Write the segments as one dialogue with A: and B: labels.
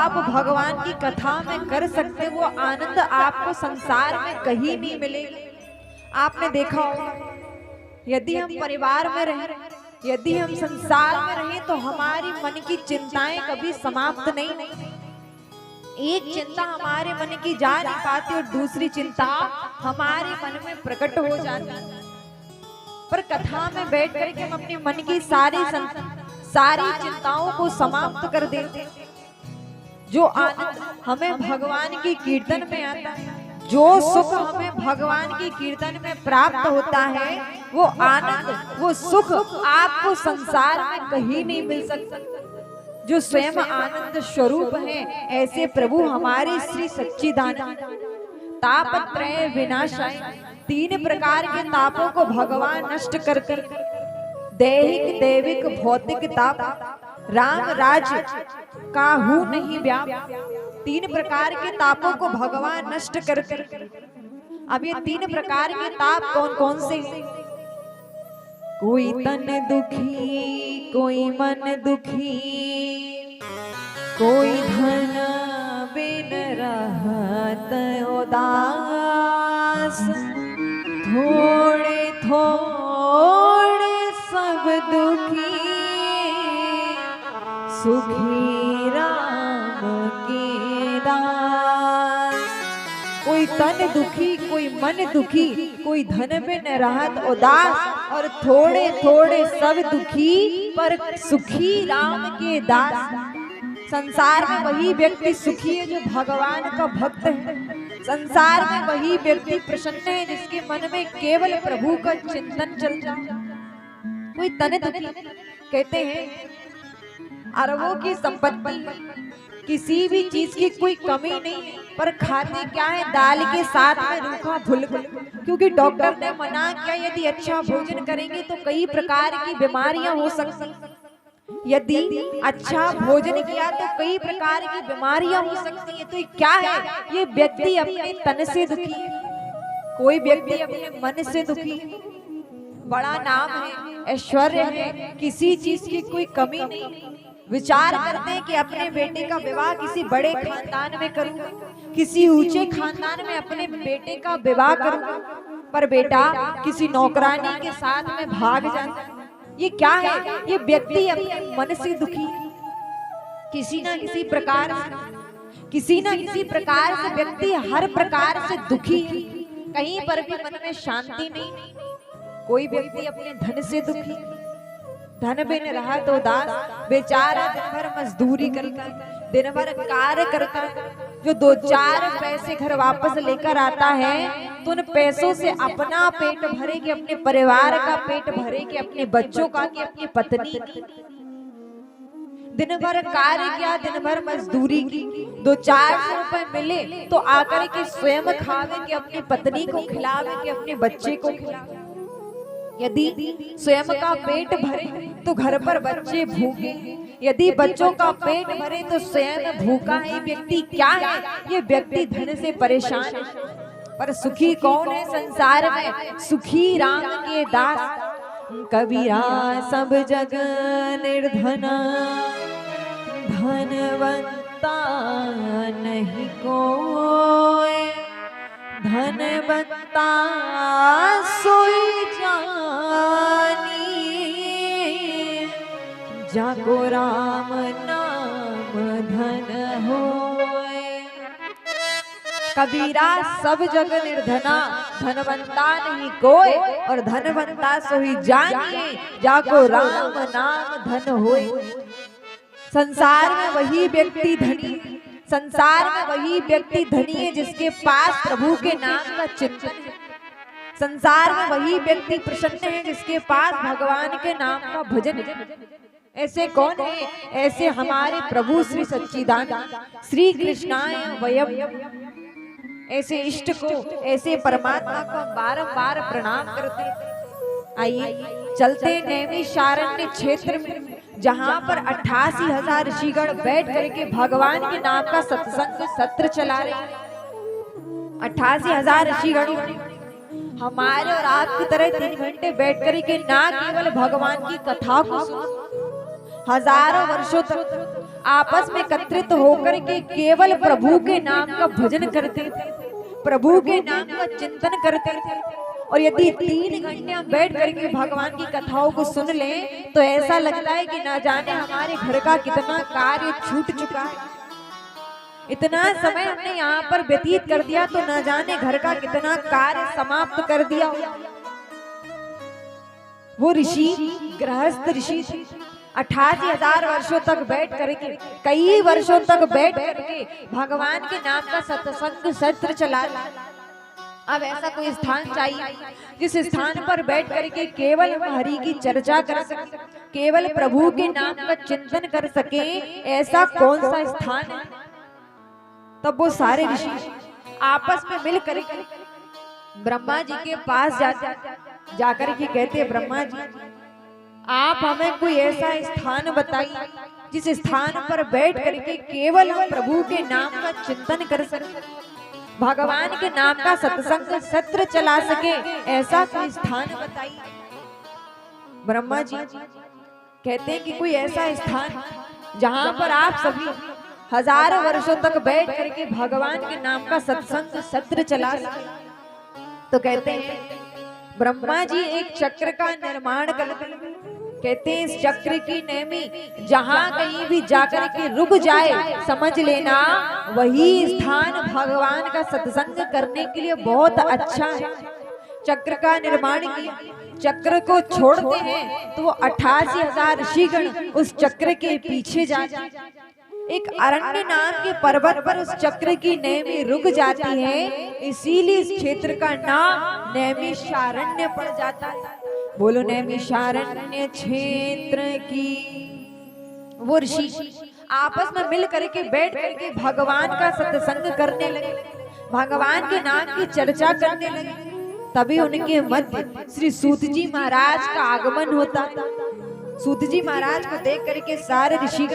A: आप भगवान की कथा में कर सकते, वो आनंद आपको संसार में कहीं नहीं मिलेगा। आपने देखा होगा, यदि हम परिवार में रहें, यदि हम संसार में रहें, तो हमारी मन की चिंताएं कभी समाप्त नहीं। एक चिंता हमारे मन की जा नहीं पाती और दूसरी चिंता हमारे मन में प्रकट हो जाती। पर कथा में बैठ करके हम अपने मन की सारी चिंताओं को समाप्त कर देते। जो आनंद हमें भगवान की कीर्तन में आता है, जो सुख हमें भगवान की कीर्तन में प्राप्त होता है, वो आनंद, वो सुख आपको संसार में कहीं नहीं मिल सकता। जो स्वयं आनंद स्वरूप है, ऐसे प्रभु हमारे श्री सच्चिदानंद तापत्रय विनाशाय, 3 प्रकार के तापों को भगवान नष्ट करते। दैहिक, दैविक, भौतिक ताप, राम राज्य काहू नहीं व्याप। 3 प्रकार के तापों को भगवान नष्ट करते। अब ये 3 प्रकार के ताप कौन कौन से हैं? कोई तन दुखी, कोई मन दुखी, कोई धन बिन रहत उदास, थोड़े थोड़े सब दुखी, सुखी राम के दास। कोई तन दुखी, कोई मन दुखी, कोई धन बिन रहत उदास, और थोड़े थोड़े सब दुखी पर सुखी राम के दास। संसार में वही व्यक्ति सुखी है जो भगवान का भक्त है। संसार में वही व्यक्ति प्रसन्न है जिसके मन में केवल प्रभु का चिंतन चलता है। कोई तन दुखी, कहते हैं अरबों की संपत्ति, किसी भी चीज की कोई कमी नहीं है, पर खाते क्या है? दाल के साथ में रूखा फुलगुल। क्योंकि डॉक्टर ने मना किया यदि अच्छा भोजन करेंगे तो कई प्रकार की बीमारियां हो सकती। यदि अच्छा भोजन किया तो कई प्रकार की बीमारियां हो सकती है। तो ये क्या है? ये व्यक्ति अपने तन से दुखी है, कोई व्यक्ति अपने मन से दुखी है। बड़ा नाम है, ऐश्वर्य है, किसी चीज की कोई कमी नहीं। विचार करते हैं कि अपने बेटे का विवाह किसी बड़े खानदान में करूंगा, किसी ऊंचे खानदान में अपने बेटे का विवाह करूंगा, पर बेटा किसी नौकरानी के साथ में भाग जाता। ये क्या है? ये व्यक्ति अपने मन से दुखी है। किसी ना किसी प्रकार से व्यक्ति हर प्रकार से दुखी है। कहीं पर भी मन में शांति नहीं। कोई व्यक्ति अपने धन से दुखी, धन बिन रहा तो दास, बेचारा दिन भर मजदूरी करता है, दिन भर कार्य करता है, जो 2-4 पैसे घर वापस लेकर आता है तो उन पैसों से अपना पेट भरे कि अपने परिवार का पेट भरे कि अपने बच्चों का कि अपनी पत्नी की। दिन भर कार्य किया, दिन भर मजदूरी की, 2-400 रुपए मिले तो आकर के स्वयं खावे कि अपनी पत्नी को खिलावे कि अपने बच्चे को खिलावे। यदि स्वयं का पेट भरे तो घर पर बच्चे भूखे, यदि बच्चों का पेट भरे तो स्वयं भूखा है। व्यक्ति क्या है? ये व्यक्ति धन से परेशान है। पर सुखी कौन है संसार में? सुखी राम के दास। कबीरा सब जग निर्धना, धनवंता नहीं कोई, धनवंता सोई जानी, जाको राम नाम धन होए। कबीरा सब जग निर्धना, धनवंता नहीं कोई, और धनवंता सोई जानी, जाको राम नाम धन होए। संसार में वही व्यक्ति धनी, संसार में वही व्यक्ति धनी है जिसके पास प्रभु के नाम का चिंतन है। संसार में वही व्यक्ति प्रसन्न है जिसके पास भगवान के नाम का भजन है। ऐसे कौन है? ऐसे हमारे प्रभु श्री सच्चिदानंद श्री कृष्णाय वयम। ऐसे इष्ट को, ऐसे परमात्मा को बारंबार प्रणाम करते। आइए चलते नैमिषारण्य क्षेत्र में, जहाँ पर 88,000 ऋषिगण बैठ करके भगवान के नाम का सत्संग सत्र चला रहे हैं। 88,000 ऋषिगणों हमारे और आपकी तरह 3 घंटे बैठ करके ना केवल भगवान की कथा को सुन, हजारों वर्षों तक आपस में एकत्रित होकर के केवल प्रभु के नाम का भजन करते थे, प्रभु के नाम का चिंतन करते थे। और यदि 3 घंटे हम बैठ करके भगवान की कथाओं को सुन लें तो ऐसा लगता है कि ना जाने हमारे घर का कितना कार्य छूट चुका है। इतना समय हमने यहाँ पर व्यतीत कर दिया तो ना जाने घर का कितना कार्य समाप्त कर दिया। वो ऋषि गृहस्थ ऋषि 88,000 वर्षों तक बैठ करके, कई वर्षों तक बैठ करके भगवान के नाम का सत्संग सत्र चला। अब ऐसा कोई स्थान चाहिए जिस स्थान पर बैठ करके केवल हम हरि की चर्चा कर सके, केवल प्रभु के नाम का चिंतन कर सके। ऐसा कौन सा स्थान है? तब वो सारे ऋषि आपस में मिल करके ब्रह्मा जी के पास जाकर के कहते, ब्रह्मा जी आप हमें कोई ऐसा स्थान बताइए जिस स्थान पर बैठ करके केवल हम प्रभु के नाम का चिंतन कर सके, भगवान के नाम का सत्संग सत्र चला सके। ऐसा कोई स्थान बताइए। ब्रह्मा जी कहते हैं कि कोई ऐसा स्थान जहां पर आप सभी हजारों वर्षों तक बैठ करके भगवान के नाम का सत्संग सत्र चला सके। तो कहते हैं ब्रह्मा जी एक चक्र का निर्माण करते हैं। कहते हैं इस चक्र की नेमी जहां कहीं भी जाकर के रुक जाए, समझ लेना वही स्थान भगवान का सत्संग करने के लिए बहुत अच्छा है। चक्र का निर्माण किया, चक्र को छोड़ते हैं तो 88,000 ऋषिगण उस चक्र के पीछे जाते। एक अरण्य नाम के पर्वत पर उस चक्र की नेमी रुक जाती है, इसीलिए इस क्षेत्र का नाम नैमिषारण्य पड़ जाता है। बोलो नैमिषारण्य क्षेत्र की। वो ऋषि आपस में मिल करके बैठ करके भगवान का सत्संग करने लगे, भगवान के नाम की चर्चा करने लगे। तभी उनके मध्य श्री सूत जी महाराज का आगमन होता। सूत जी महाराज को देख करके सारे ऋषि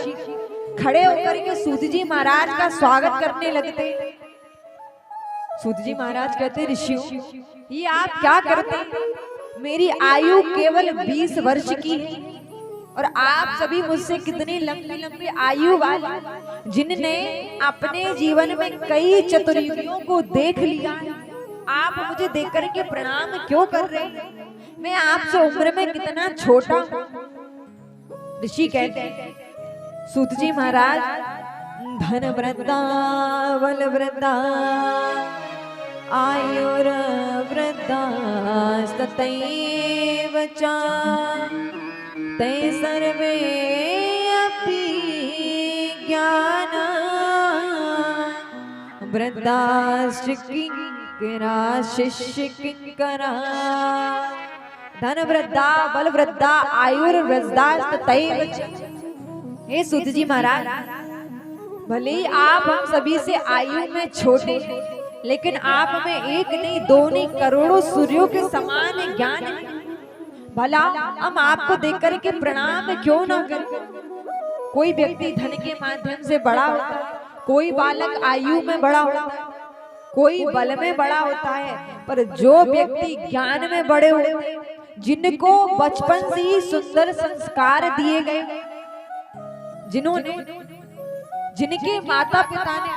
A: खड़े होकर के सूत जी महाराज का स्वागत करने लगते। सूत जी महाराज कहते, ऋषियों ये आप क्या करते हैं? मेरी आयु केवल 20 वर्ष की है और आप सभी मुझसे कितनी लंबी लंबी आयु वाले, जिनने अपने जीवन में कई चतुर्युगियों को देख लिया है, आप मुझे देख करके प्रणाम क्यों कर रहे हैं? मैं आपसे उम्र में कितना छोटा हूं। ऋषि कहते हैं, सूत जी महाराज धन वृद्धा बल वृद्धा आयुर वृद्धा तथैव च ते सर्वे अपि ज्ञाना वृद्धाश्च किंकरा शिष्य किंकरा। धन वृद्धा बल वृद्धा आयुर वृद्धा तथैव च। हे सूत जी महाराज, भले ही आप हम सभी से आयु में छोटे, लेकिन आप हमें एक नहीं दो नहीं करोड़ों सूर्यों के समान ज्ञान है। भला हम आपको देख कर के प्रणाम क्यों ना करें? कोई व्यक्ति धन के माध्यम से बड़ा होता है, कोई बालक आयु में बड़ा होता है, कोई बल में बड़ा होता है, पर जो व्यक्ति ज्ञान में बड़े होते हैं, जिनको बचपन से ही सुंदर संस्कार दिए गए, जिन्होंने जिनके माता पिता ने